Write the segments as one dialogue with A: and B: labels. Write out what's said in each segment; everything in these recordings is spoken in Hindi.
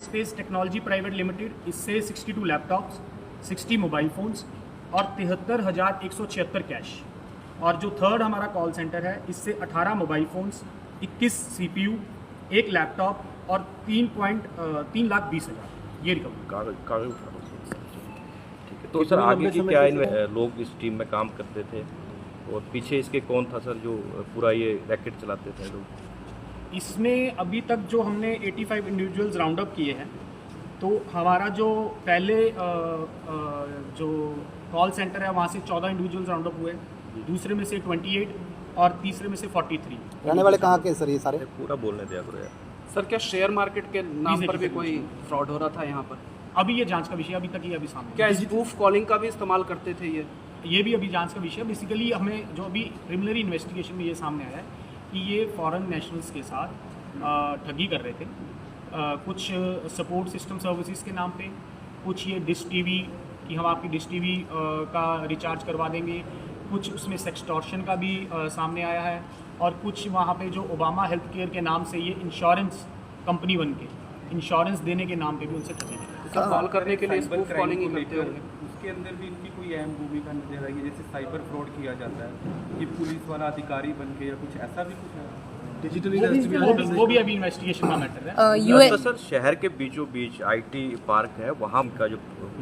A: स्पेस टेक्नोलॉजी प्राइवेट लिमिटेड, इससे 62 लैपटॉप्स, 60 मोबाइल फ़ोन्स और 73,176 कैश। और जो थर्ड हमारा कॉल सेंटर है, इससे 18 मोबाइल फ़ोन्स, 21 CPU, 1 लैपटॉप और 3,20,000 ये रिकवरी।
B: कागज उठा लो। ठीक है, तो सर आगे की क्या लोग इस टीम में काम करते थे और पीछे इसके कौन था सर जो पूरा ये रैकेट चलाते थे लोग?
A: इसमें अभी तक जो हमने 85 इंडिविजुअल्स राउंड अप किए हैं, तो हमारा जो पहले जो कॉल सेंटर है वहाँ से 14 इंडिविजुअल्स राउंड अप हुए, दूसरे में से 28 और तीसरे में से 43।
C: रहने वाले कहाँ के सर ये सारे?
B: पूरा बोलने दिया करो यार।
D: सर क्या शेयर मार्केट के नाम पर भी कोई फ्रॉड हो रहा था यहाँ पर?
A: अभी ये जांच का विषय, अभी तक ये अभी सामने
D: क्या स्पूफ कॉलिंग का भी इस्तेमाल करते थे
A: ये भी अभी जांच का विषय। बेसिकली हमें जो अभी प्रिलिमिनरी इन्वेस्टिगेशन में ये सामने आया है कि ये फॉरेन नेशनल्स के साथ ठगी कर रहे थे, कुछ सपोर्ट सिस्टम सर्विसेज के नाम पे, कुछ ये डिश टीवी कि हम आपकी डिश टीवी का रिचार्ज करवा देंगे, कुछ उसमें सेक्सटॉर्शन का भी सामने आया है, और कुछ वहाँ पे जो ओबामा हेल्थ केयर के नाम से ये इंश्योरेंस कंपनी बन के इंश्योरेंस देने के नाम पे भी उनसे ठगी है।
D: कॉल करने के लिए स्पूफ कॉलिंग ही करते होंगे।
E: उसके अंदर भी इनकी कोई अहम भूमिका नजर आई है, जैसे साइबर फ्रॉड किया जाता है कि पुलिस वाला अधिकारी बन के, या कुछ ऐसा भी कुछ है?
A: वो भी अभी इन्वेस्टिगेशन का मैटर है।
B: तो सर शहर के बीचों बीच IT पार्क है, वहाँ का जो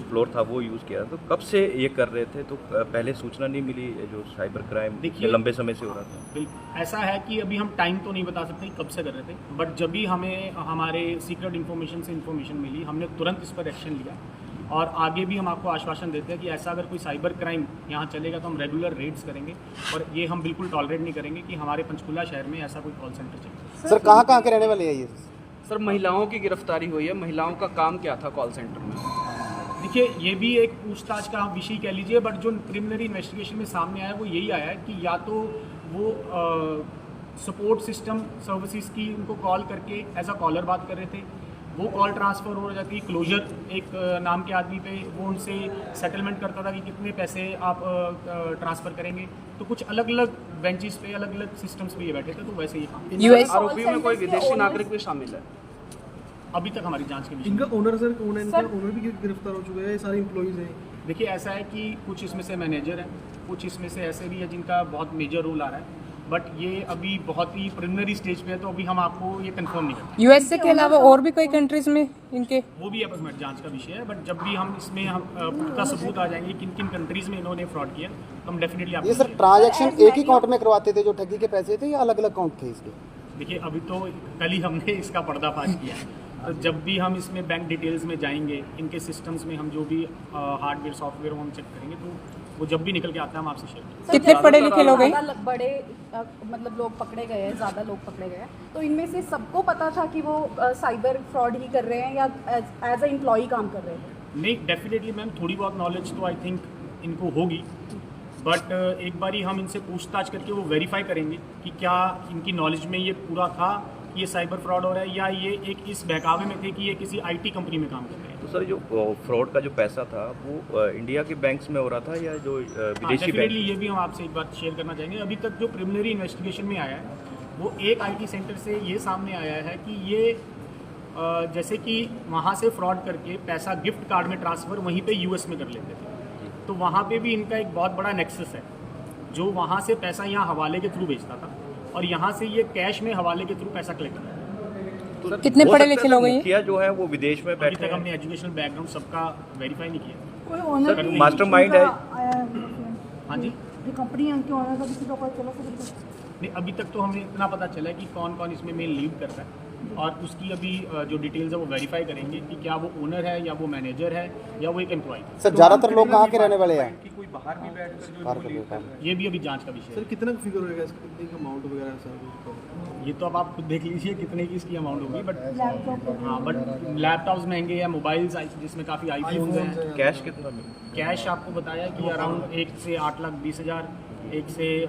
B: फ्लोर था वो यूज़ किया, तो कब से ये कर रहे थे? तो पहले सूचना नहीं मिली जो साइबर क्राइम लंबे समय से हो रहा था?
A: बिल्कुल ऐसा है कि अभी हम टाइम तो नहीं बता सकते कब से कर रहे थे, बट जब भी हमें हमारे सीक्रेट इन्फॉर्मेशन से इन्फॉर्मेशन मिली, हमने तुरंत इस पर एक्शन लिया। और आगे भी हम आपको आश्वासन देते हैं कि ऐसा अगर कोई साइबर क्राइम यहाँ चलेगा तो हम रेगुलर रेड्स करेंगे, और ये हम बिल्कुल टॉलरेट नहीं करेंगे कि हमारे पंचकुला शहर में ऐसा कोई कॉल सेंटर चले।
C: सर कहाँ के रहने वाले हैं ये?
D: सर महिलाओं की गिरफ्तारी हुई है, महिलाओं का काम क्या था कॉल सेंटर में?
A: देखिए ये भी एक पूछताछ का विषय कह लीजिए, बट जो प्रिलिमिनरी इन्वेस्टिगेशन में सामने आया है वो यही आया है कि या तो वो सपोर्ट सिस्टम सर्विसेज की उनको कॉल करके एज अ कॉलर बात कर रहे थे, वो कॉल ट्रांसफ़र हो जाती, क्लोजर एक नाम के आदमी पे वो उनसे सेटलमेंट करता था कि कितने पैसे आप ट्रांसफ़र करेंगे। तो कुछ अलग अलग बेंचेस पे, अलग अलग सिस्टम्स पे ये बैठे थे, तो वैसे ही काम।
D: आरोपियों में कोई विदेशी नागरिक भी शामिल है?
A: अभी तक हमारी जांच के विषय।
F: इनका ओनर सर कौन है? इनका ओनर भी गिरफ्तार हो चुका है, ये सारे एम्प्लॉइज हैं।
A: देखिए ऐसा है कि कुछ इसमें से मैनेजर हैं, कुछ इसमें से ऐसे भी है जिनका बहुत मेजर रोल आ रहा है, बट ये अभी बहुत ही प्रिलिमिनरी स्टेज पे है, तो अभी हम आपको ये कंफर्म नहीं करते।
G: USA के अलावा और भी कोई कंट्रीज में इनके?
A: वो भी आपस में जांच का विषय है, बट जब भी हम इसमें हम पुख्ता सबूत आ जाएंगे किन किन कंट्रीज में इन्होंने फ्रॉड किया, तो हम डेफिनेटली आपको
C: ये सर ट्रांजैक्शन एक ही अकाउंट में करवाते थे जो ठगी के पैसे थे, या अलग अलग अकाउंट थे इसके?
A: देखिए अभी तो कल ही हमने इसका पर्दाफाश किया है, तो जब भी हम इसमें बैंक डिटेल्स में जाएंगे, इनके सिस्टम्स में हम जो भी हार्डवेयर सॉफ्टवेयर हम चेक करेंगे, तो वो जब भी निकल के आता है हम आपसे शेयर करेंगे।
G: कितने पढ़े लिखे लोग हैं?
H: बड़े मतलब लोग पकड़े गए हैं, ज़्यादा लोग पकड़े गए हैं, तो इनमें से सबको पता था कि वो साइबर फ्रॉड ही कर रहे हैं या एज अ एम्प्लॉई काम कर रहे हैं?
A: नहीं, डेफिनेटली मैम थोड़ी बहुत नॉलेज तो आई थिंक इनको होगी, बट एक बारी हम इनसे पूछताछ करके वो वेरीफाई करेंगे कि क्या इनकी नॉलेज में ये पूरा था कि ये साइबर फ्रॉड हो रहा है, या ये एक इस बहकावे में थे कि ये किसी IT कंपनी में काम कर रहे हैं।
B: तो सर जो फ्रॉड का जो पैसा था वो इंडिया के बैंक्स में हो रहा था या जो विदेशी बैंक?
A: ये भी हम आपसे एक बात शेयर करना चाहेंगे। अभी तक जो प्रिलिमिनरी इन्वेस्टिगेशन में आया है वो एक IT सेंटर से ये सामने आया है कि ये जैसे कि वहाँ से फ्रॉड करके पैसा गिफ्ट कार्ड में ट्रांसफ़र वहीं पे US में कर लेते थे, तो वहाँ पे भी इनका एक बहुत बड़ा नेक्सस है, जो वहाँ से पैसा यहाँ हवाले के थ्रू भेजता था और यहाँ से ये कैश में हवाले के थ्रू पैसा कलेक्ट करता है।
B: तो
G: कितने पढ़े लिखे लोग हैं?
B: मुखिया जो है वो विदेश में
A: अभी
B: बैठे
A: तक हमने एजुकेशनल बैकग्राउंड सबका वेरीफाई नहीं किया।
B: सर मास्टरमाइंड है?
A: हाँ जी,
F: कंपनी के ओनर का किसी का पता चला?
A: नहीं, अभी तक तो हमें इतना पता चला है कि कौन कौन इसमें मेन लीड करता है, और उसकी अभी जो डिटेल्स है वो वेरीफाई करेंगे कि क्या वो ओनर है या वो मैनेजर है या वो एक एम्प्लॉय।
C: सर ज़्यादातर लोग कहाँ के रहने वाले हैं?
E: कि कोई बाहर भी बैठकर जो इनको लीड कर रहा है?
A: ये भी अभी जांच का विषय
F: सर कितना फिगर होगा इसका, कितने का अमाउंट वगैरह सर?
A: है। ये तो अब आप खुद देख लीजिए कितने की इसकी अमाउंट होगी, बट हाँ, बट लैपटॉप्स महंगे हैं, मोबाइल्स जिसमें काफ़ी iPhones हैं।
B: कैश कितना मिला?
A: कैश आपको बताया कि अराउंड 1 से 8,20,000, 1 से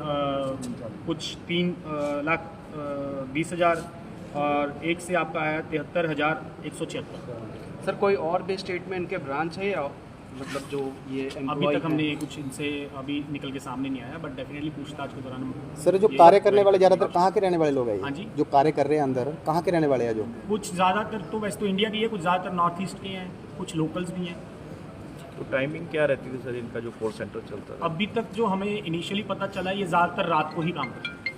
A: कुछ 3,20,000 और 1 से आपका आया 73,176।
D: सर कोई और भी स्टेट में इनके ब्रांच है या मतलब जो ये
A: अभी
D: employee
A: तक
D: हैं?
A: हमने कुछ इनसे अभी निकल के सामने नहीं आया, बट डेफिनेटली पूछताछ के दौरान हम
C: सर जो
A: ये-
C: कार्य करने वाले ज़्यादातर कहाँ के रहने वाले लोग हैं
A: हाँ
C: ये?
A: जी।
C: जो कार्य कर रहे हैं अंदर कहाँ के रहने वाले हैं जो?
A: कुछ ज़्यादातर तो वैसे तो इंडिया की है, कुछ ज़्यादातर नॉर्थ ईस्ट के हैं, कुछ लोकल्स भी हैं।
B: तो टाइमिंग क्या रहती थी सर इनका जो कॉल सेंटर चलता था?
A: अभी तक जो हमें इनिशियली पता चला, ये ज़्यादातर रात को ही काम करते हैं।